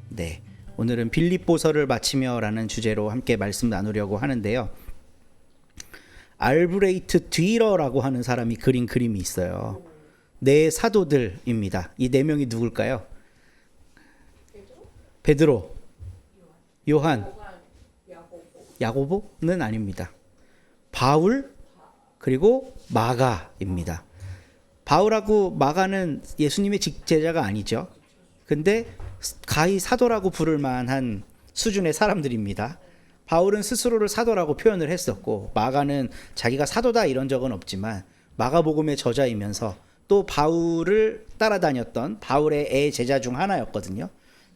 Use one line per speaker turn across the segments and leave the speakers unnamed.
네, 오늘은 빌립보서를 마치며라는 주제로 함께 말씀 나누려고 하는데요. 알브레이트 뒤러라고 하는 사람이 그린 그림이 있어요. 네 사도들입니다. 이 네 명이 누굴까요? 베드로, 요한, 야고보는 아닙니다. 바울, 그리고 마가입니다. 바울하고 마가는 예수님의 직제자가 아니죠. 근데 가히 사도라고 부를 만한 수준의 사람들입니다. 바울은 스스로를 사도라고 표현을 했었고, 마가는 자기가 사도다 이런 적은 없지만 마가복음의 저자이면서 또 바울을 따라다녔던 바울의 애 제자 중 하나였거든요.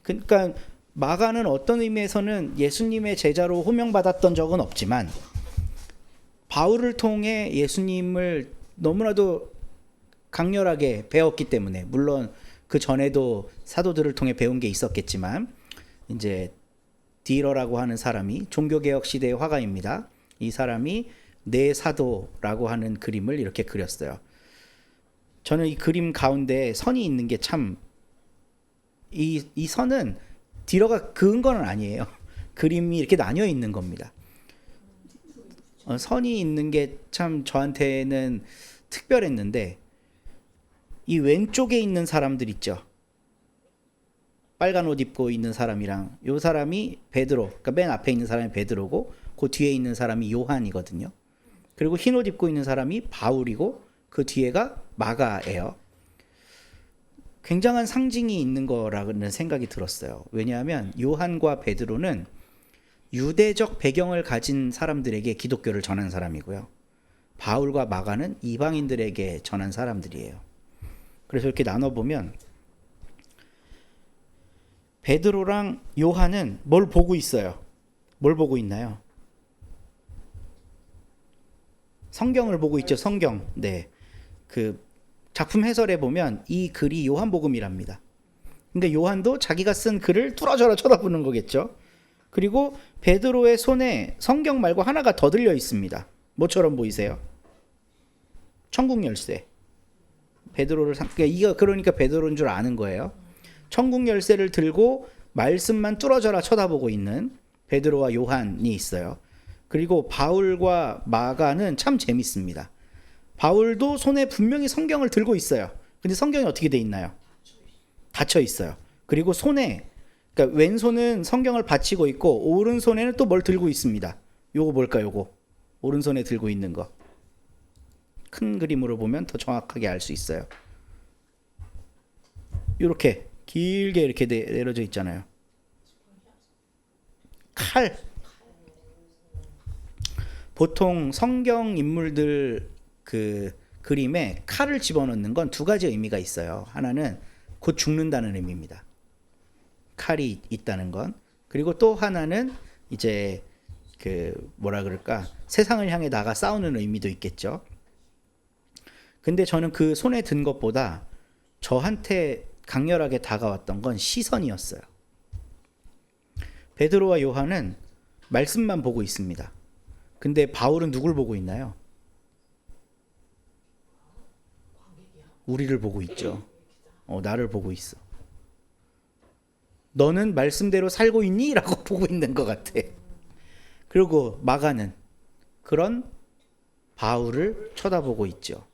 그러니까 마가는 어떤 의미에서는 예수님의 제자로 호명받았던 적은 없지만 바울을 통해 예수님을 너무나도 강렬하게 배웠기 때문에, 물론 그 전에도 사도들을 통해 배운 게 있었겠지만, 이제 디러라고 하는 사람이 종교개혁 시대의 화가입니다. 이 사람이 네 사도라고 하는 그림을 이렇게 그렸어요. 저는 이 그림 가운데 선이 있는 게 참, 이 선은 디러가 그은 건 아니에요. 그림이 이렇게 나뉘어 있는 겁니다. 선이 있는 게 참 저한테는 특별했는데, 이 왼쪽에 있는 사람들 있죠. 빨간 옷 입고 있는 사람이랑 요 사람이 베드로, 그러니까 맨 앞에 있는 사람이 베드로고 그 뒤에 있는 사람이 요한이거든요. 그리고 흰 옷 입고 있는 사람이 바울이고 그 뒤에가 마가예요. 굉장한 상징이 있는 거라는 생각이 들었어요. 왜냐하면 요한과 베드로는 유대적 배경을 가진 사람들에게 기독교를 전한 사람이고요. 바울과 마가는 이방인들에게 전한 사람들이에요. 그래서 이렇게 나눠보면 베드로랑 요한은 뭘 보고 있어요? 뭘 보고 있나요? 성경을 보고 있죠. 성경. 네. 그 작품 해설에 보면 이 글이 요한복음이랍니다. 그러니까 요한도 자기가 쓴 글을 뚫어져라 쳐다보는 거겠죠. 그리고 베드로의 손에 성경 말고 하나가 더 들려 있습니다. 뭐처럼 보이세요? 천국 열쇠. 베드로를 그러니까 베드로인 줄 아는 거예요. 천국 열쇠를 들고 말씀만 뚫어져라 쳐다보고 있는 베드로와 요한이 있어요. 그리고 바울과 마가는 참 재밌습니다. 바울도 손에 분명히 성경을 들고 있어요. 근데 성경이 어떻게 돼 있나요? 닫혀 있어요. 그리고 손에, 그러니까 왼손은 성경을 받치고 있고 오른손에는 또 뭘 들고 있습니다. 요거 뭘까요? 요거 오른손에 들고 있는 거. 큰 그림으로 보면 더 정확하게 알 수 있어요. 이렇게 길게 이렇게 내려져 있잖아요. 칼. 보통 성경 인물들 그 그림에 칼을 집어넣는 건 두 가지 의미가 있어요. 하나는 곧 죽는다는 의미입니다. 칼이 있다는 건. 그리고 또 하나는 이제 그 뭐라 그럴까, 세상을 향해 나가 싸우는 의미도 있겠죠. 근데 저는 그 손에 든 것보다 저한테 강렬하게 다가왔던 건 시선이었어요. 베드로와 요한은 말씀만 보고 있습니다. 근데 바울은 누굴 보고 있나요? 우리를 보고 있죠. 나를 보고 있어. 너는 말씀대로 살고 있니? 라고 보고 있는 것 같아. 그리고 마가는 그런 바울을 쳐다보고 있죠.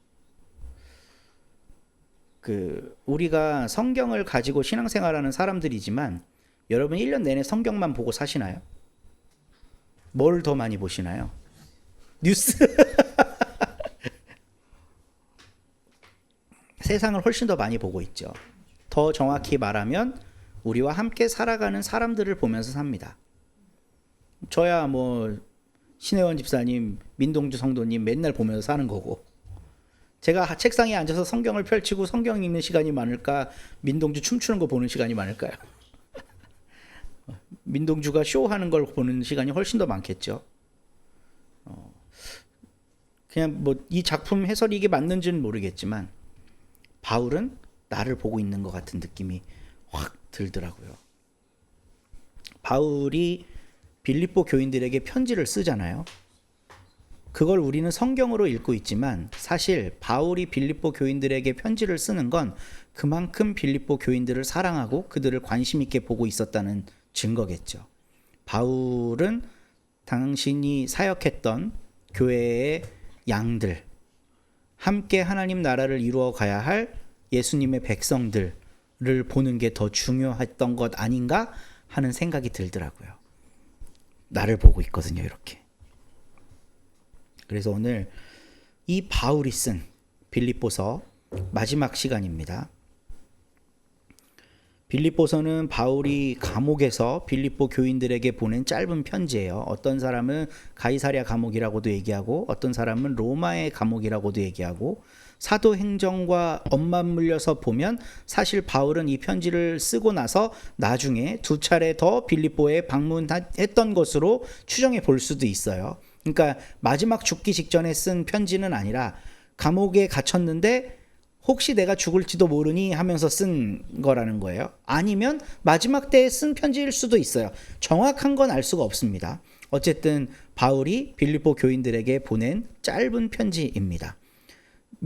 우리가 성경을 가지고 신앙생활하는 사람들이지만 여러분 1년 내내 성경만 보고 사시나요? 뭘 더 많이 보시나요? 뉴스. 세상을 훨씬 더 많이 보고 있죠. 더 정확히 말하면 우리와 함께 살아가는 사람들을 보면서 삽니다. 저야 뭐 신혜원 집사님, 민동주 성도님 맨날 보면서 사는 거고, 제가 책상에 앉아서 성경을 펼치고 성경 읽는 시간이 많을까, 민동주 춤추는 거 보는 시간이 많을까요? 민동주가 쇼하는 걸 보는 시간이 훨씬 더 많겠죠. 그냥 뭐 이 작품 해설이 이게 맞는지는 모르겠지만 바울은 나를 보고 있는 것 같은 느낌이 확 들더라고요. 바울이 빌립보 교인들에게 편지를 쓰잖아요. 그걸 우리는 성경으로 읽고 있지만 사실 바울이 빌립보 교인들에게 편지를 쓰는 건 그만큼 빌립보 교인들을 사랑하고 그들을 관심 있게 보고 있었다는 증거겠죠. 바울은 당신이 사역했던 교회의 양들, 함께 하나님 나라를 이루어 가야 할 예수님의 백성들을 보는 게 더 중요했던 것 아닌가 하는 생각이 들더라고요. 나를 보고 있거든요, 이렇게. 그래서 오늘 이 바울이 쓴 빌립보서 마지막 시간입니다. 빌립보서는 바울이 감옥에서 빌립보 교인들에게 보낸 짧은 편지예요. 어떤 사람은 가이사랴 감옥이라고도 얘기하고 어떤 사람은 로마의 감옥이라고도 얘기하고 사도행전과 엇맞물려서 보면 사실 바울은 이 편지를 쓰고 나서 나중에 2차례 더 빌립보에 방문했던 것으로 추정해 볼 수도 있어요. 그러니까 마지막 죽기 직전에 쓴 편지는 아니라 감옥에 갇혔는데 혹시 내가 죽을지도 모르니 하면서 쓴 거라는 거예요. 아니면 마지막 때에 쓴 편지일 수도 있어요. 정확한 건 알 수가 없습니다. 어쨌든 바울이 빌립보 교인들에게 보낸 짧은 편지입니다.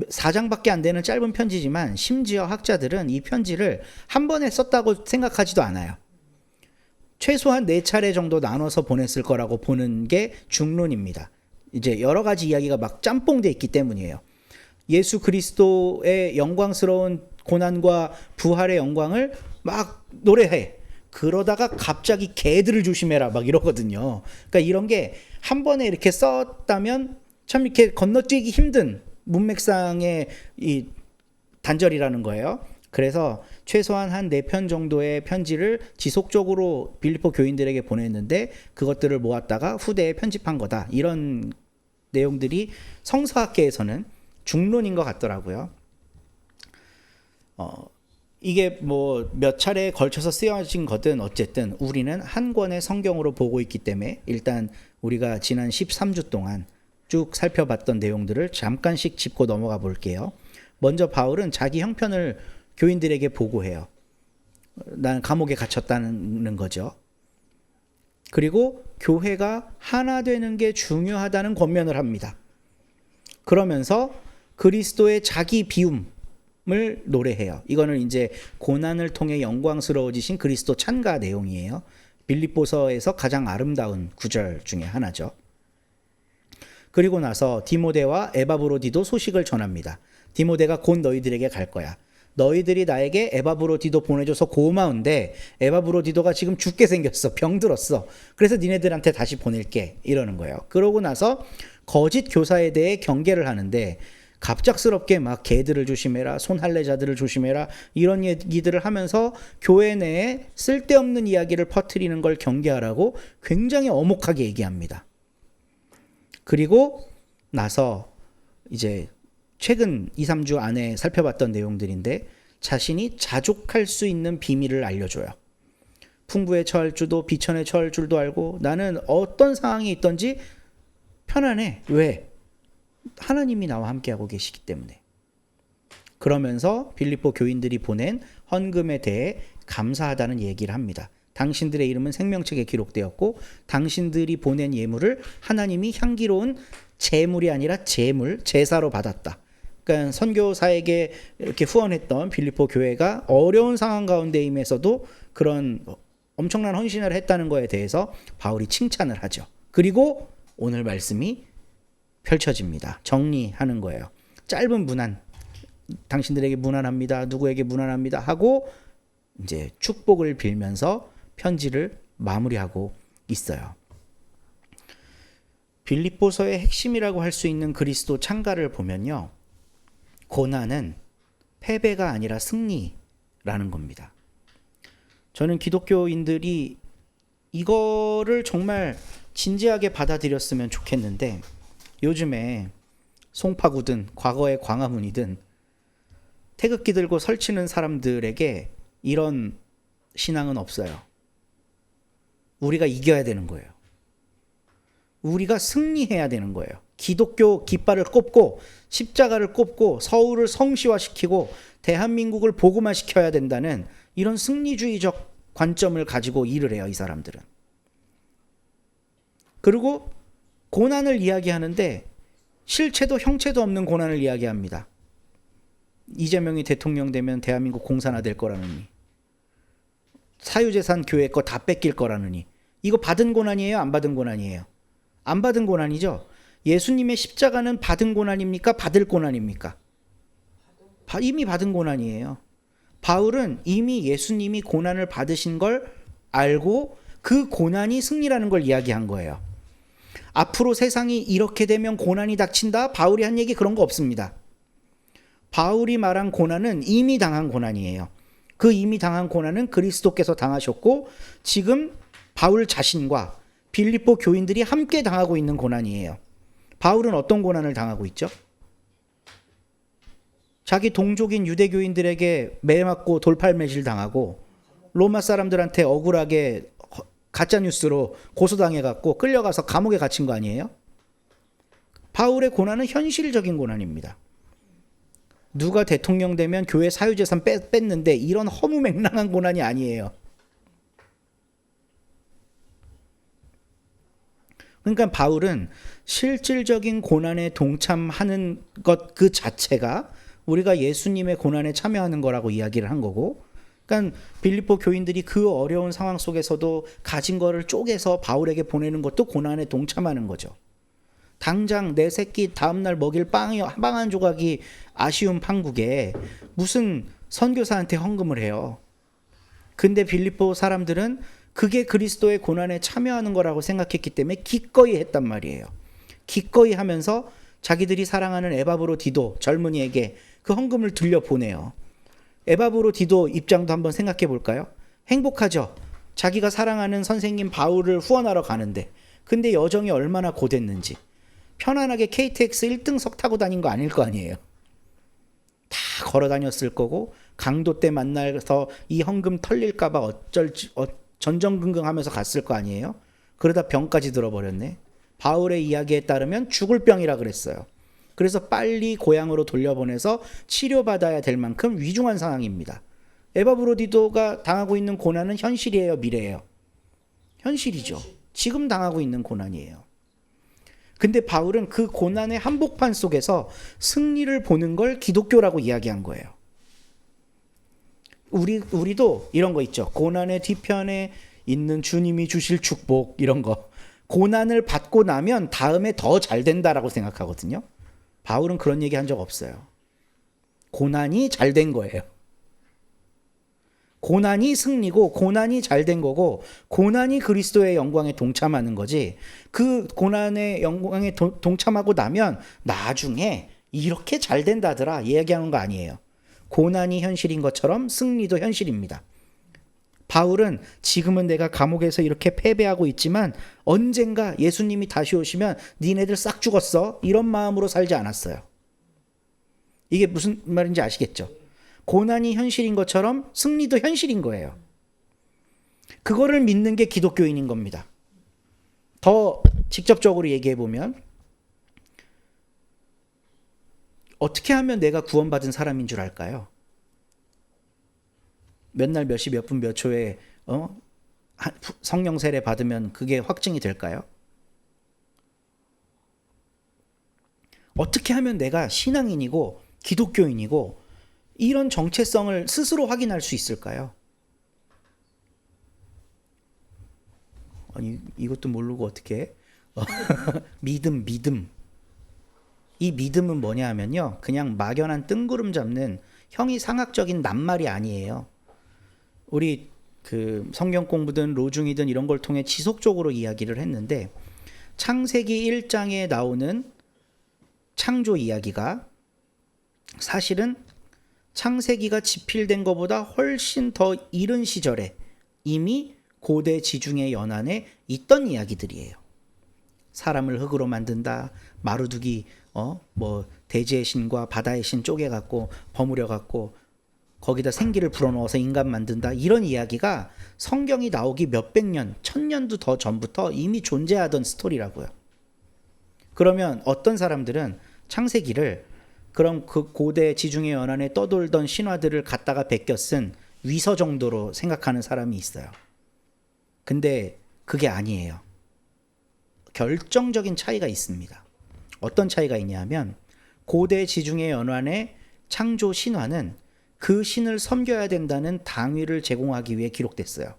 4장밖에 안 되는 짧은 편지지만 심지어 학자들은 이 편지를 한 번에 썼다고 생각하지도 않아요. 최소한 4차례 정도 나눠서 보냈을 거라고 보는 게 중론입니다. 이제 여러 가지 이야기가 막 짬뽕돼 있기 때문이에요. 예수 그리스도의 영광스러운 고난과 부활의 영광을 막 노래해. 그러다가 갑자기 개들을 조심해라 막 이러거든요. 그러니까 이런 게 한 번에 이렇게 썼다면 참 이렇게 건너뛰기 힘든 문맥상의 이 단절이라는 거예요. 그래서 최소한 한 4편 정도의 편지를 지속적으로 빌립보 교인들에게 보냈는데 그것들을 모았다가 후대에 편집한 거다. 이런 내용들이 성서학계에서는 중론인 것 같더라고요. 이게 뭐 몇 차례에 걸쳐서 쓰여진 거든 어쨌든 우리는 한 권의 성경으로 보고 있기 때문에 일단 우리가 지난 13주 동안 쭉 살펴봤던 내용들을 잠깐씩 짚고 넘어가 볼게요. 먼저 바울은 자기 형편을 교인들에게 보고해요. 나는 감옥에 갇혔다는 거죠. 그리고 교회가 하나 되는 게 중요하다는 권면을 합니다. 그러면서 그리스도의 자기 비움을 노래해요. 이거는 이제 고난을 통해 영광스러워지신 그리스도 찬가 내용이에요. 빌립보서에서 가장 아름다운 구절 중에 하나죠. 그리고 나서 디모데와 에바브로디도 소식을 전합니다. 디모데가 곧 너희들에게 갈 거야. 너희들이 나에게 에바브로디도 보내줘서 고마운데 에바브로디도가 지금 죽게 생겼어. 병들었어. 그래서 니네들한테 다시 보낼게. 이러는 거예요. 그러고 나서 거짓 교사에 대해 경계를 하는데 갑작스럽게 막 개들을 조심해라, 손할례자들을 조심해라 이런 얘기들을 하면서 교회 내에 쓸데없는 이야기를 퍼뜨리는 걸 경계하라고 굉장히 엄혹하게 얘기합니다. 그리고 나서 이제 최근 2, 3주 안에 살펴봤던 내용들인데 자신이 자족할 수 있는 비밀을 알려줘요. 풍부에 처할 줄도 비천에 처할 줄도 알고 나는 어떤 상황이 있든지 편안해. 왜? 하나님이 나와 함께하고 계시기 때문에. 그러면서 빌립보 교인들이 보낸 헌금에 대해 감사하다는 얘기를 합니다. 당신들의 이름은 생명책에 기록되었고 당신들이 보낸 예물을 하나님이 향기로운 제물이 아니라 제사로 받았다. 그러니까 선교사에게 이렇게 후원했던 빌립보 교회가 어려운 상황 가운데임에서도 그런 엄청난 헌신을 했다는 거에 대해서 바울이 칭찬을 하죠. 그리고 오늘 말씀이 펼쳐집니다. 정리하는 거예요. 짧은 문안, 당신들에게 문안합니다. 누구에게 문안합니다. 하고 이제 축복을 빌면서 편지를 마무리하고 있어요. 빌립보서의 핵심이라고 할 수 있는 그리스도 찬가를 보면요. 고난은 패배가 아니라 승리라는 겁니다. 저는 기독교인들이 이거를 정말 진지하게 받아들였으면 좋겠는데 요즘에 송파구든 과거의 광화문이든 태극기 들고 설치는 사람들에게 이런 신앙은 없어요. 우리가 이겨야 되는 거예요. 우리가 승리해야 되는 거예요. 기독교 깃발을 꼽고 십자가를 꼽고 서울을 성시화시키고 대한민국을 복음화시켜야 된다는 이런 승리주의적 관점을 가지고 일을 해요. 이 사람들은. 그리고 고난을 이야기하는데 실체도 형체도 없는 고난을 이야기합니다. 이재명이 대통령 되면 대한민국 공산화 될 거라느니, 사유재산 교회 거 다 뺏길 거라느니. 이거 받은 고난이에요? 안 받은 고난이에요? 안 받은 고난이죠. 예수님의 십자가는 받은 고난입니까? 받을 고난입니까? 이미 받은 고난이에요. 바울은 이미 예수님이 고난을 받으신 걸 알고 그 고난이 승리라는 걸 이야기한 거예요. 앞으로 세상이 이렇게 되면 고난이 닥친다? 바울이 한 얘기 그런 거 없습니다. 바울이 말한 고난은 이미 당한 고난이에요. 그 이미 당한 고난은 그리스도께서 당하셨고 지금 바울 자신과 빌립보 교인들이 함께 당하고 있는 고난이에요. 바울은 어떤 고난을 당하고 있죠? 자기 동족인 유대교인들에게 매 맞고 돌팔매질 당하고 로마 사람들한테 억울하게 가짜뉴스로 고소당해갖고 끌려가서 감옥에 갇힌 거 아니에요? 바울의 고난은 현실적인 고난입니다. 누가 대통령 되면 교회 사유재산 뺐는데 이런 허무맹랑한 고난이 아니에요. 그러니까 바울은 실질적인 고난에 동참하는 것 그 자체가 우리가 예수님의 고난에 참여하는 거라고 이야기를 한 거고, 그러니까 빌립보 교인들이 그 어려운 상황 속에서도 가진 거를 쪼개서 바울에게 보내는 것도 고난에 동참하는 거죠. 당장 내 새끼 다음날 먹일 빵 한 조각이 아쉬운 판국에 무슨 선교사한테 헌금을 해요. 근데 빌립보 사람들은 그게 그리스도의 고난에 참여하는 거라고 생각했기 때문에 기꺼이 했단 말이에요. 기꺼이 하면서 자기들이 사랑하는 에바브로디도 젊은이에게 그 헌금을 들려보내요. 에바브로디도 입장도 한번 생각해 볼까요? 행복하죠. 자기가 사랑하는 선생님 바울을 후원하러 가는데, 근데 여정이 얼마나 고됐는지 편안하게 KTX 1등석 타고 다닌 거 아닐 거 아니에요. 다 걸어 다녔을 거고 강도 때 만나서 이 헌금 털릴까 봐 전전긍긍하면서 갔을 거 아니에요. 그러다 병까지 들어버렸네. 바울의 이야기에 따르면 죽을 병이라 그랬어요. 그래서 빨리 고향으로 돌려보내서 치료받아야 될 만큼 위중한 상황입니다. 에바브로디도가 당하고 있는 고난은 현실이에요, 미래예요? 현실이죠. 지금 당하고 있는 고난이에요. 근데 바울은 그 고난의 한복판 속에서 승리를 보는 걸 기독교라고 이야기한 거예요. 우리도 이런 거 있죠. 고난의 뒤편에 있는 주님이 주실 축복, 이런 거. 고난을 받고 나면 다음에 더 잘 된다라고 생각하거든요. 바울은 그런 얘기 한 적 없어요. 고난이 잘 된 거예요. 고난이 승리고 고난이 잘 된 거고 고난이 그리스도의 영광에 동참하는 거지, 그 고난의 영광에 동참하고 나면 나중에 이렇게 잘 된다더라 이야기하는 거 아니에요. 고난이 현실인 것처럼 승리도 현실입니다. 바울은 지금은 내가 감옥에서 이렇게 패배하고 있지만 언젠가 예수님이 다시 오시면 니네들 싹 죽었어 이런 마음으로 살지 않았어요. 이게 무슨 말인지 아시겠죠? 고난이 현실인 것처럼 승리도 현실인 거예요. 그거를 믿는 게 기독교인인 겁니다. 더 직접적으로 얘기해 보면 어떻게 하면 내가 구원받은 사람인 줄 알까요? 몇 날 몇 시 몇 분 몇 초에 성령 세례 받으면 그게 확증이 될까요? 어떻게 하면 내가 신앙인이고 기독교인이고 이런 정체성을 스스로 확인할 수 있을까요? 아니 이것도 모르고 어떻게 해? 믿음. 이 믿음은 뭐냐 하면요, 그냥 막연한 뜬구름 잡는 형이상학적인 낱말이 아니에요. 우리 그 성경 공부든 로중이든 이런 걸 통해 지속적으로 이야기를 했는데, 창세기 1장에 나오는 창조 이야기가 사실은 창세기가 집필된 것보다 훨씬 더 이른 시절에 이미 고대 지중해 연안에 있던 이야기들이에요. 사람을 흙으로 만든다, 마루두기 대지의 신과 바다의 신 쪼개갖고 버무려갖고 거기다 생기를 불어넣어서 인간 만든다, 이런 이야기가 성경이 나오기 몇백 년, 1000년도 더 전부터 이미 존재하던 스토리라고요. 그러면 어떤 사람들은 창세기를 그럼 그 고대 지중해 연안에 떠돌던 신화들을 갖다가 베껴 쓴 위서 정도로 생각하는 사람이 있어요. 근데 그게 아니에요. 결정적인 차이가 있습니다. 어떤 차이가 있냐면 고대 지중해 연안의 창조 신화는 그 신을 섬겨야 된다는 당위를 제공하기 위해 기록됐어요.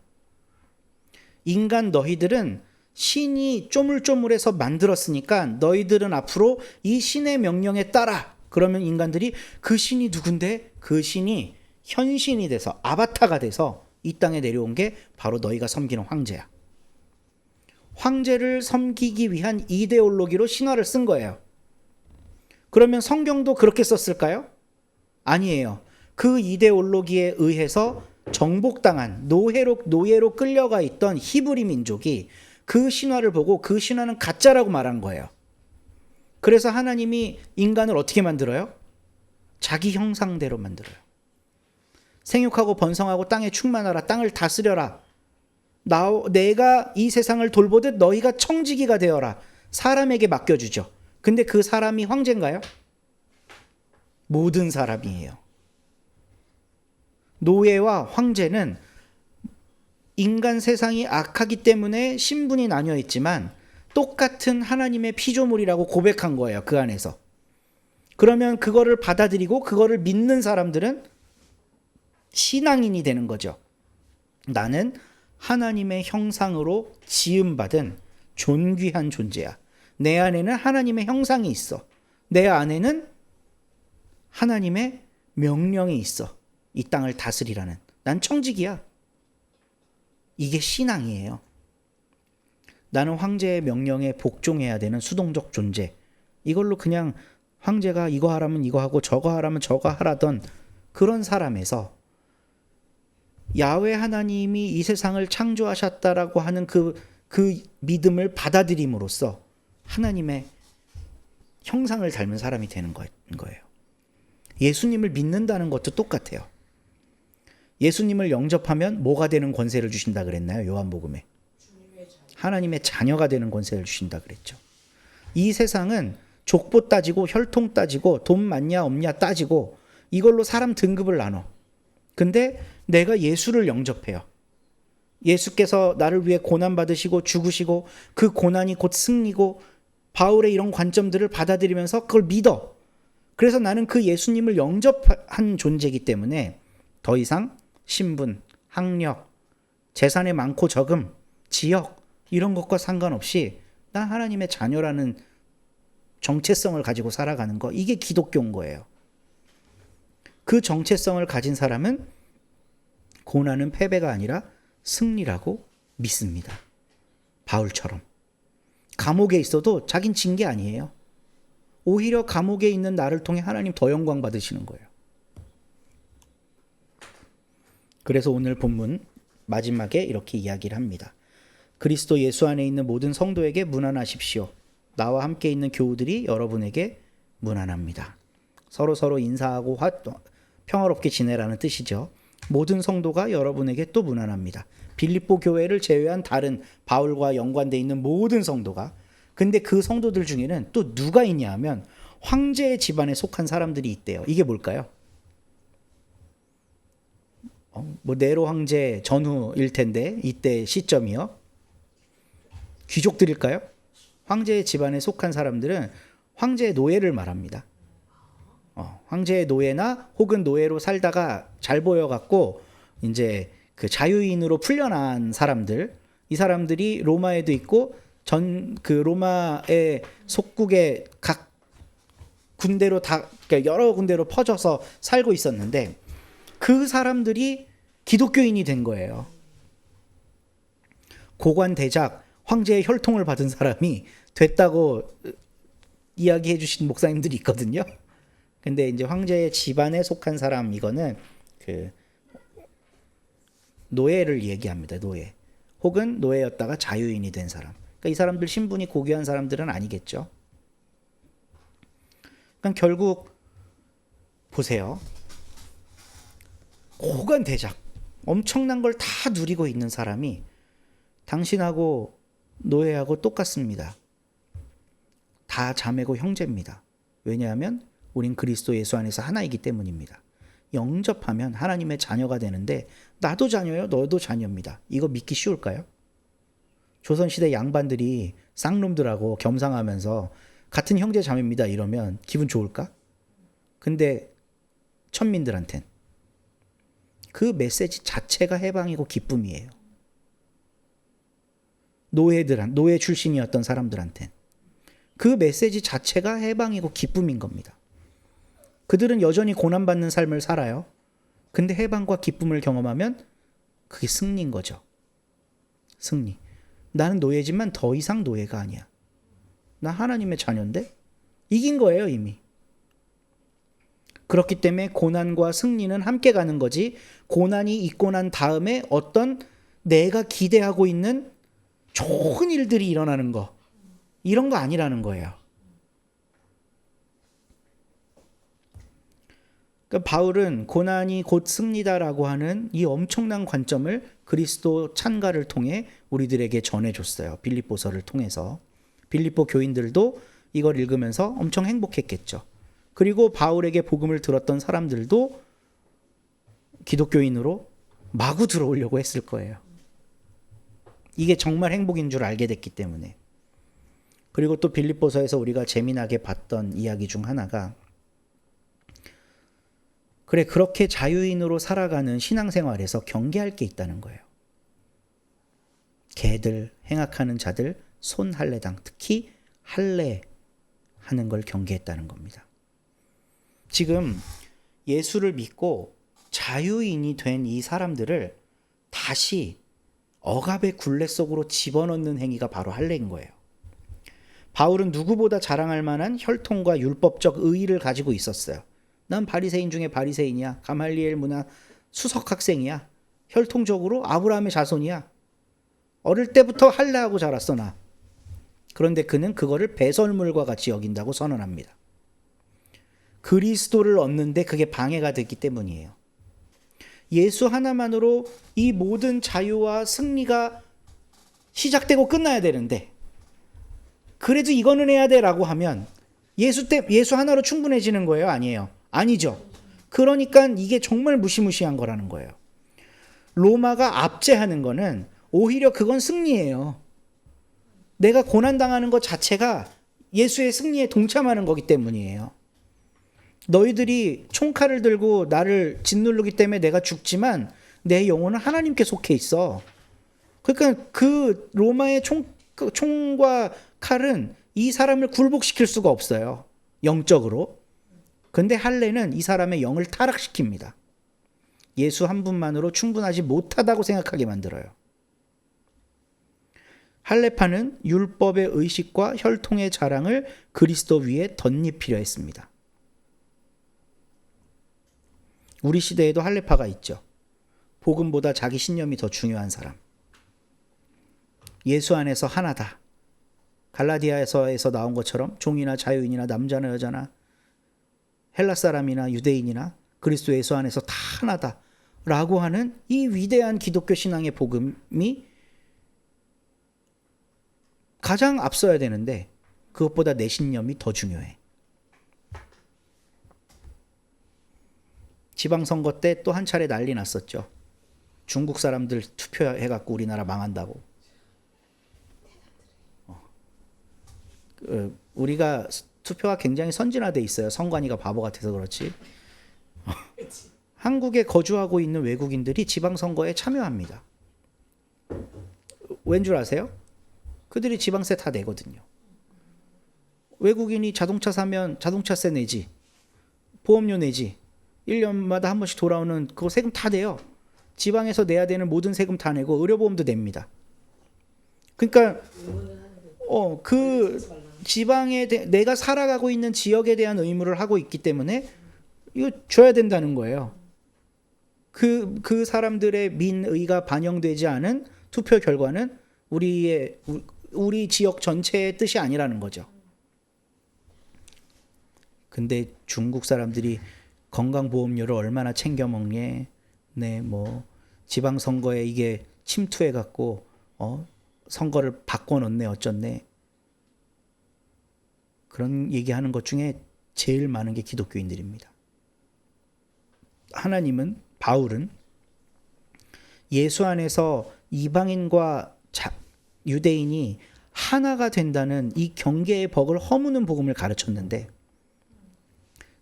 인간 너희들은 신이 쪼물쪼물해서 만들었으니까 너희들은 앞으로 이 신의 명령에 따라. 그러면 인간들이 그 신이 누군데? 그 신이 현신이 돼서 아바타가 돼서 이 땅에 내려온 게 바로 너희가 섬기는 황제야. 황제를 섬기기 위한 이데올로기로 신화를 쓴 거예요. 그러면 성경도 그렇게 썼을까요? 아니에요. 그 이데올로기에 의해서 정복당한 노예로 끌려가 있던 히브리 민족이 그 신화를 보고 그 신화는 가짜라고 말한 거예요. 그래서 하나님이 인간을 어떻게 만들어요? 자기 형상대로 만들어요. 생육하고 번성하고 땅에 충만하라. 땅을 다스려라. 내가 이 세상을 돌보듯 너희가 청지기가 되어라. 사람에게 맡겨주죠. 근데 그 사람이 황제인가요? 모든 사람이에요. 노예와 황제는 인간 세상이 악하기 때문에 신분이 나뉘어 있지만 똑같은 하나님의 피조물이라고 고백한 거예요. 그 안에서. 그러면 그거를 받아들이고 그거를 믿는 사람들은 신앙인이 되는 거죠. 나는 하나님의 형상으로 지음받은 존귀한 존재야. 내 안에는 하나님의 형상이 있어. 내 안에는 하나님의 명령이 있어. 이 땅을 다스리라는. 난 청직이야. 이게 신앙이에요. 나는 황제의 명령에 복종해야 되는 수동적 존재. 이걸로 그냥 황제가 이거 하라면 이거 하고 저거 하라면 저거 하라던 그런 사람에서 야훼 하나님이 이 세상을 창조하셨다라고 하는 그 믿음을 받아들임으로써 하나님의 형상을 닮은 사람이 되는 거예요. 예수님을 믿는다는 것도 똑같아요. 예수님을 영접하면 뭐가 되는 권세를 주신다 그랬나요? 요한복음에. 하나님의 자녀가 되는 권세를 주신다 그랬죠. 이 세상은 족보 따지고 혈통 따지고 돈 많냐 없냐 따지고 이걸로 사람 등급을 나눠. 근데 내가 예수를 영접해요. 예수께서 나를 위해 고난받으시고 죽으시고 그 고난이 곧 승리고 바울의 이런 관점들을 받아들이면서 그걸 믿어. 그래서 나는 그 예수님을 영접한 존재이기 때문에 더 이상 신분, 학력, 재산의 많고 적음, 지역 이런 것과 상관없이 난 하나님의 자녀라는 정체성을 가지고 살아가는 거, 이게 기독교인 거예요. 그 정체성을 가진 사람은 고난은 패배가 아니라 승리라고 믿습니다. 바울처럼. 감옥에 있어도 자긴 진 게 아니에요. 오히려 감옥에 있는 나를 통해 하나님 더 영광 받으시는 거예요. 그래서 오늘 본문 마지막에 이렇게 이야기를 합니다. 그리스도 예수 안에 있는 모든 성도에게 문안하십시오. 나와 함께 있는 교우들이 여러분에게 문안합니다. 서로 인사하고 평화롭게 지내라는 뜻이죠. 모든 성도가 여러분에게 또 문안합니다. 빌립보 교회를 제외한 다른 바울과 연관되어 있는 모든 성도가. 근데 그 성도들 중에는 또 누가 있냐 하면 황제의 집안에 속한 사람들이 있대요. 이게 뭘까요? 네로 황제 전후일 텐데 이때 시점이요. 귀족들일까요? 황제의 집안에 속한 사람들은 황제의 노예를 말합니다. 황제의 노예나 혹은 노예로 살다가 잘 보여갖고 이제 그 자유인으로 풀려난 사람들, 이 사람들이 로마에도 있고 그 로마의 속국의 각 군대로 다 그러니까 여러 군데로 퍼져서 살고 있었는데 그 사람들이 기독교인이 된 거예요. 고관 대작 황제의 혈통을 받은 사람이 됐다고 이야기해 주신 목사님들이 있거든요. 근데 이제 황제의 집안에 속한 사람, 이거는 그 노예를 얘기합니다. 노예. 혹은 노예였다가 자유인이 된 사람. 그러니까 이 사람들 신분이 고귀한 사람들은 아니겠죠. 그러니까 결국 보세요. 고관 대작, 엄청난 걸 다 누리고 있는 사람이 당신하고 노예하고 똑같습니다. 다 자매고 형제입니다. 왜냐하면 우린 그리스도 예수 안에서 하나이기 때문입니다. 영접하면 하나님의 자녀가 되는데 나도 자녀예요, 너도 자녀입니다. 이거 믿기 쉬울까요? 조선시대 양반들이 쌍놈들하고 겸상하면서 같은 형제 자매입니다 이러면 기분 좋을까? 근데 천민들한텐 그 메시지 자체가 해방이고 기쁨이에요. 노예 출신이었던 사람들한텐 그 메시지 자체가 해방이고 기쁨인 겁니다. 그들은 여전히 고난받는 삶을 살아요. 근데 해방과 기쁨을 경험하면 그게 승리인 거죠. 승리. 나는 노예지만 더 이상 노예가 아니야. 나 하나님의 자녀인데? 이긴 거예요, 이미. 그렇기 때문에 고난과 승리는 함께 가는 거지, 고난이 있고 난 다음에 어떤 내가 기대하고 있는 좋은 일들이 일어나는 거, 이런 거 아니라는 거예요. 그러니까 바울은 고난이 곧 승리다라고 하는 이 엄청난 관점을 그리스도 찬가를 통해 우리들에게 전해줬어요. 빌립보서를 통해서. 빌립보 교인들도 이걸 읽으면서 엄청 행복했겠죠. 그리고 바울에게 복음을 들었던 사람들도 기독교인으로 마구 들어오려고 했을 거예요. 이게 정말 행복인 줄 알게 됐기 때문에. 그리고 또 빌립보서에서 우리가 재미나게 봤던 이야기 중 하나가, 그래, 그렇게 자유인으로 살아가는 신앙생활에서 경계할 게 있다는 거예요. 개들, 행악하는 자들, 손할례당, 특히 할례하는 걸 경계했다는 겁니다. 지금 예수를 믿고 자유인이 된 이 사람들을 다시 억압의 굴레 속으로 집어넣는 행위가 바로 할례인 거예요. 바울은 누구보다 자랑할 만한 혈통과 율법적 의의를 가지고 있었어요. 난 바리새인 중에 바리새인이야. 가말리엘 문화 수석 학생이야. 혈통적으로 아브라함의 자손이야. 어릴 때부터 할례하고 자랐어 나. 그런데 그는 그거를 배설물과 같이 여긴다고 선언합니다. 그리스도를 얻는데 그게 방해가 됐기 때문이에요. 예수 하나만으로 이 모든 자유와 승리가 시작되고 끝나야 되는데, 그래도 이거는 해야 돼라고 하면 예수 하나로 충분해지는 거예요? 아니에요? 아니죠. 그러니까 이게 정말 무시무시한 거라는 거예요. 로마가 압제하는 거는 오히려 그건 승리예요. 내가 고난당하는 것 자체가 예수의 승리에 동참하는 거기 때문이에요. 너희들이 총칼을 들고 나를 짓누르기 때문에 내가 죽지만 내 영혼은 하나님께 속해 있어. 그러니까 그 로마의 총과 칼은 이 사람을 굴복시킬 수가 없어요. 영적으로. 근데 할례는 이 사람의 영을 타락시킵니다. 예수 한 분만으로 충분하지 못하다고 생각하게 만들어요. 할례파는 율법의 의식과 혈통의 자랑을 그리스도 위에 덧입히려 했습니다. 우리 시대에도 할례파가 있죠. 복음보다 자기 신념이 더 중요한 사람. 예수 안에서 하나다. 갈라디아서에서 나온 것처럼 종이나 자유인이나 남자나 여자나 헬라 사람이나 유대인이나 그리스도 예수 안에서 다 하나다 라고 하는 이 위대한 기독교 신앙의 복음이 가장 앞서야 되는데 그것보다 내 신념이 더 중요해. 지방선거 때 또 한 차례 난리 났었죠. 중국 사람들 투표해갖고 우리나라 망한다고. 우리가 투표가 굉장히 선진화돼 있어요. 선관위가 바보 같아서 그렇지. 한국에 거주하고 있는 외국인들이 지방선거에 참여합니다. 왠 줄 아세요? 그들이 지방세 다 내거든요. 외국인이 자동차 사면 자동차세 내지, 보험료 내지, 1년마다 한 번씩 돌아오는 그거 세금 다 내요. 지방에서 내야 되는 모든 세금 다 내고 의료보험도 냅니다. 그러니까 그 지방에 내가 살아가고 있는 지역에 대한 의무를 하고 있기 때문에 이거 줘야 된다는 거예요. 그 사람들의 민의가 반영되지 않은 투표 결과는 우리 지역 전체의 뜻이 아니라는 거죠. 근데 중국 사람들이 건강보험료를 얼마나 챙겨 먹니? 네, 뭐 지방선거에 이게 침투해갖고 선거를 바꿔놓네 어쩌네. 그런 얘기하는 것 중에 제일 많은 게 기독교인들입니다. 하나님은, 바울은 예수 안에서 이방인과 유대인이 하나가 된다는 이 경계의 벽을 허무는 복음을 가르쳤는데,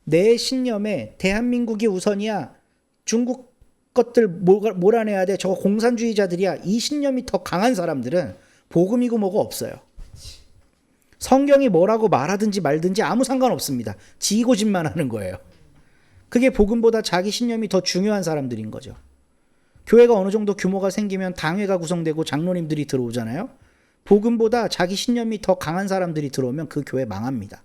내 신념에 대한민국이 우선이야, 중국 것들 몰아내야 돼, 저거 공산주의자들이야, 이 신념이 더 강한 사람들은 복음이고 뭐고 없어요. 성경이 뭐라고 말하든지 말든지 아무 상관없습니다. 지고집만 하는 거예요. 그게 복음보다 자기 신념이 더 중요한 사람들인 거죠. 교회가 어느 정도 규모가 생기면 당회가 구성되고 장로님들이 들어오잖아요. 복음보다 자기 신념이 더 강한 사람들이 들어오면 그 교회 망합니다.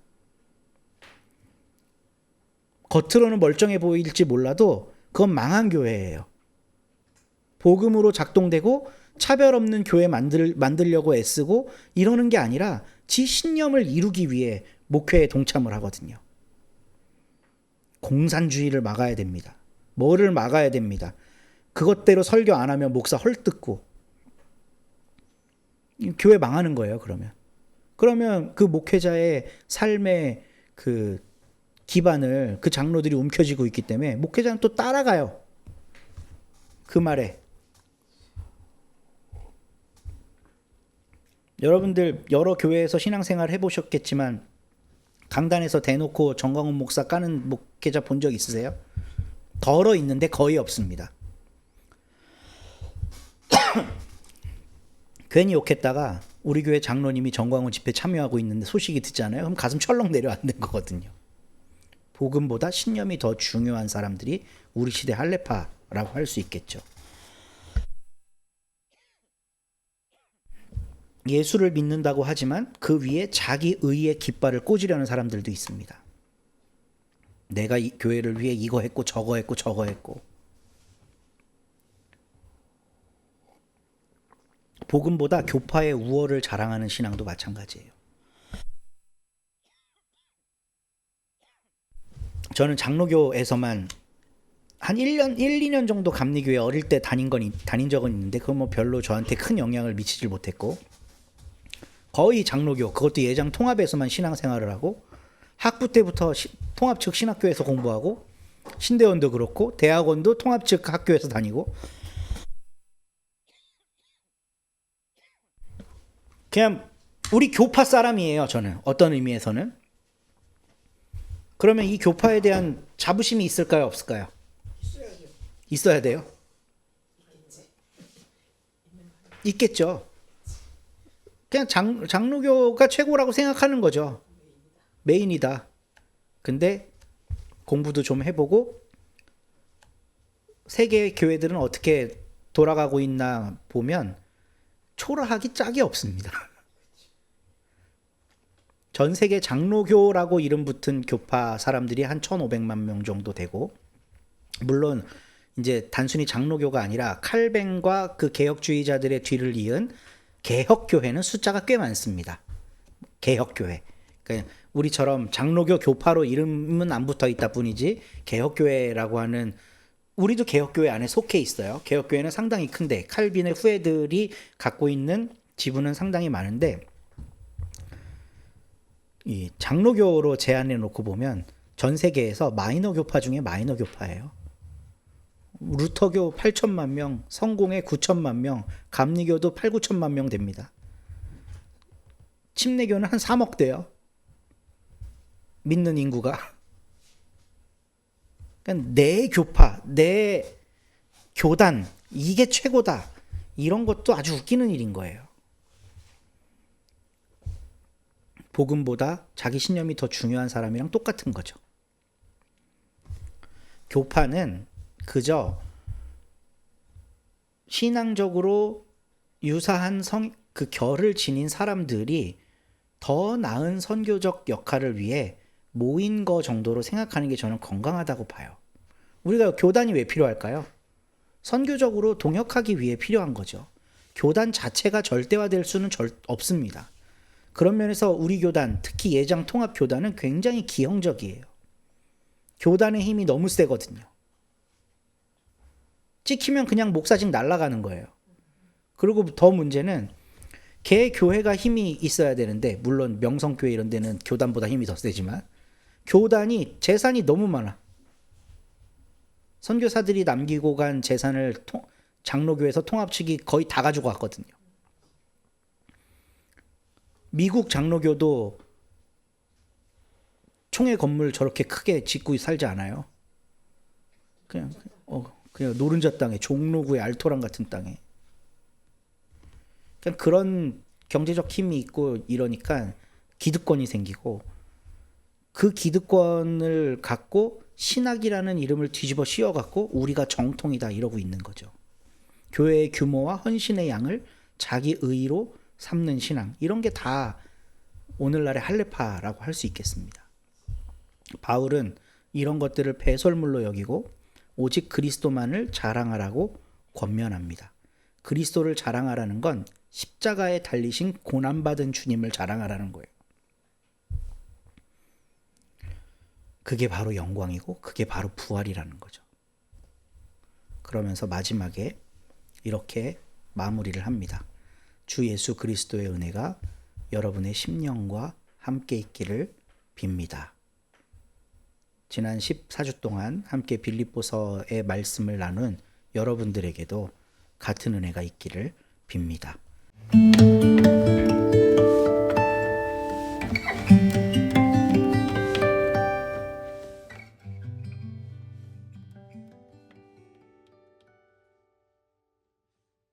겉으로는 멀쩡해 보일지 몰라도 그건 망한 교회예요. 복음으로 작동되고 차별 없는 교회 만들려고 애쓰고 이러는 게 아니라 지 신념을 이루기 위해 목회에 동참을 하거든요. 공산주의를 막아야 됩니다. 뭐를 막아야 됩니다. 그것대로 설교 안 하면 목사 헐뜯고, 교회 망하는 거예요. 그러면 그 목회자의 삶의 그 기반을 그 장로들이 움켜쥐고 있기 때문에 목회자는 또 따라가요. 그 말에. 여러분들 여러 교회에서 신앙생활 해보셨겠지만 강단에서 대놓고 정광훈 목사 까는 목회자 본 적 있으세요? 덜어 있는데 거의 없습니다. 괜히 욕했다가 우리 교회 장로님이 정광훈 집회 참여하고 있는데 소식이 듣잖아요. 그럼 가슴 철렁 내려앉는 거거든요. 복음보다 신념이 더 중요한 사람들이 우리 시대 할례파라고 할 수 있겠죠. 예수를 믿는다고 하지만 그 위에 자기 의의 깃발을 꽂으려는 사람들도 있습니다. 내가 이 교회를 위해 이거 했고 저거 했고 저거 했고. 복음보다 교파의 우월을 자랑하는 신앙도 마찬가지예요. 저는 장로교에서만 한 1년, 2년 정도 감리교회 어릴 때 다닌 적은 있는데 그건 뭐 별로 저한테 큰 영향을 미치질 못했고, 거의 장로교, 그것도 예장 통합에서만 신앙생활을 하고, 학부 때부터 통합 측 신학교에서 공부하고, 신대원도 그렇고 대학원도 통합 측 학교에서 다니고, 그냥 우리 교파 사람이에요. 저는 어떤 의미에서는. 그러면 이 교파에 대한 자부심이 있을까요, 없을까요? 있어야 돼요. 있겠죠. 그냥 장로교가 최고라고 생각하는 거죠. 메인이다. 근데 공부도 좀 해보고 세계 교회들은 어떻게 돌아가고 있나 보면 초라하기 짝이 없습니다. 전 세계 장로교라고 이름 붙은 교파 사람들이 한 1,500만 명 정도 되고, 물론 이제 단순히 장로교가 아니라 칼뱅과 그 개혁주의자들의 뒤를 이은 개혁교회는 숫자가 꽤 많습니다. 개혁교회. 그러니까 우리처럼 장로교 교파로 이름은 안 붙어 있다 뿐이지, 개혁교회라고 하는, 우리도 개혁교회 안에 속해 있어요. 개혁교회는 상당히 큰데 칼빈의 후예들이 갖고 있는 지분은 상당히 많은데, 이 장로교로 제안해 놓고 보면 전 세계에서 마이너 교파 중에 마이너 교파예요. 루터교 8천만 명, 성공회 9천만 명, 감리교도 8, 9천만 명 됩니다. 침례교는 한 3억 돼요. 믿는 인구가. 그러니까 내 교파, 내 교단, 이게 최고다. 이런 것도 아주 웃기는 일인 거예요. 복음보다 자기 신념이 더 중요한 사람이랑 똑같은 거죠. 교파는 그저 신앙적으로 유사한 그 결을 지닌 사람들이 더 나은 선교적 역할을 위해 모인 거 정도로 생각하는 게 저는 건강하다고 봐요. 우리가 교단이 왜 필요할까요? 선교적으로 동역하기 위해 필요한 거죠. 교단 자체가 절대화될 수는 없습니다. 그런 면에서 우리 교단, 특히 예장 통합 교단은 굉장히 기형적이에요. 교단의 힘이 너무 세거든요. 찍히면 그냥 목사직 날아가는 거예요. 그리고 더 문제는 개 교회가 힘이 있어야 되는데, 물론 명성교회 이런 데는 교단보다 힘이 더 세지만 교단이 재산이 너무 많아. 선교사들이 남기고 간 재산을 장로교에서 통합 측이 거의 다 가지고 갔거든요. 미국 장로교도 총회 건물 저렇게 크게 짓고 살지 않아요. 그냥 노른자 땅에, 종로구의 알토란 같은 땅에. 그냥 그런 경제적 힘이 있고 이러니까 기득권이 생기고, 그 기득권을 갖고 신학이라는 이름을 뒤집어 씌워갖고 우리가 정통이다 이러고 있는 거죠. 교회의 규모와 헌신의 양을 자기 의로 삼는 신앙, 이런 게 다 오늘날의 할례파라고 할 수 있겠습니다. 바울은 이런 것들을 배설물로 여기고 오직 그리스도만을 자랑하라고 권면합니다. 그리스도를 자랑하라는 건 십자가에 달리신 고난받은 주님을 자랑하라는 거예요. 그게 바로 영광이고 그게 바로 부활이라는 거죠. 그러면서 마지막에 이렇게 마무리를 합니다. 주 예수 그리스도의 은혜가 여러분의 심령과 함께 있기를 빕니다. 지난 14주 동안 함께 빌립보서의 말씀을 나눈 여러분들에게도 같은 은혜가 있기를 빕니다.